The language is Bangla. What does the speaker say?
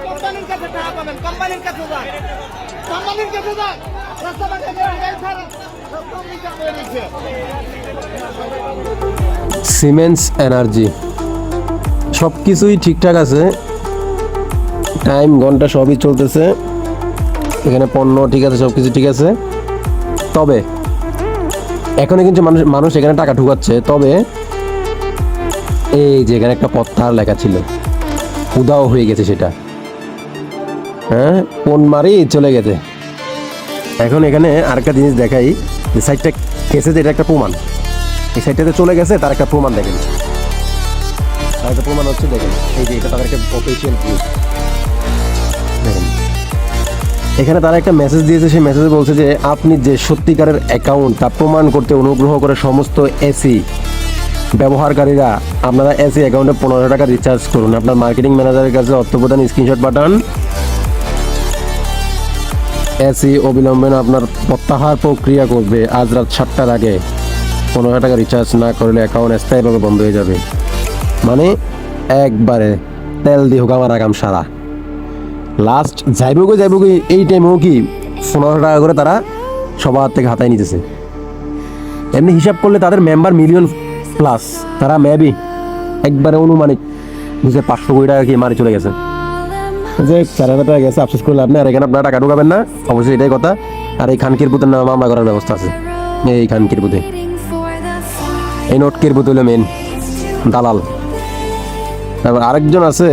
কোম্পানির কাছে টাকা পাবেন, কোম্পানির কাছে যান, কোম্পানির কাছে যান। রাস্তাঘাটে গাড়ি ছাড়া রাস্তা নিচে পড়ে নিচ্ছে। সিমেন্স এনার্জি সব কিছুই ঠিকঠাক আছে, টাইম ঘন্টা সবই চলতেছে, এখানে পণ্য ঠিক আছে, সব কিছু ঠিক আছে। তবে এখানে কিন্তু মানুষ এখানে টাকা ঢুকাচ্ছে। তবে এই যে এখানে একটা পত্তার লেখা ছিল, উদাও হয়ে গেছে সেটা, হ্যাঁ কোন মারি চলে গেছে। এখন এখানে আরেকটা জিনিস দেখাই, যে সাইডটা গেছে, যে এটা একটা প্রমাণ, এই সাইডটাতে চলে গেছে তার একটা প্রমাণ দেখেন, তার একটা প্রমাণ হচ্ছে দেখেন, এই যে এটা তাদের একটা অফিসিয়াল গ্রুপ দেখেন। এখানে তারা একটা মেসেজ দিয়েছে, সেই মেসেজে বলছে যে আপনি যে সত্যিকারের অ্যাকাউন্ট তা প্রমাণ করতে অনুগ্রহ করে সমস্ত এসি ব্যবহারকারীরা আপনারা এসি অ্যাকাউন্টে 1500 টাকা রিচার্জ করুন, আপনার মার্কেটিং ম্যানেজারের কাছে অর্থ প্রদান স্ক্রিনশট পাঠান, এসি অবিলম্বে আপনার প্রত্যাহার প্রক্রিয়া করবে, আজ রাত 7টার আগে 1500 টাকা রিচার্জ না করলে অ্যাকাউন্ট স্থায়ীভাবে বন্ধ হয়ে যাবে। মানে একবারে তেল দিয়ে হোক আমার আগাম সারা লাস্ট যাইব এই টাইমেও কি 1500 টাকা করে তারা সবার থেকে হাতায় নিতেছে। এমনি হিসাব করলে তাদের মেম্বার মিলিয়ন প্লাস, তারা মেবি একবারে অনুমানিক 500 কোটি টাকা কি মারি চলে গেছে, যে 4000 টাকা গেছে, আফসোস করলে আপনি। আর এখানে আপনারা টাকা ঢুকাবেন না, অবশ্যই এটাই কথা। আর এই খানকির পুতের নামে মামলা করার ব্যবস্থা আছে, এই খানকির পুতে, এই নোটকির পুতে হলো মেন দালাল। তারপর আরেকজন আছে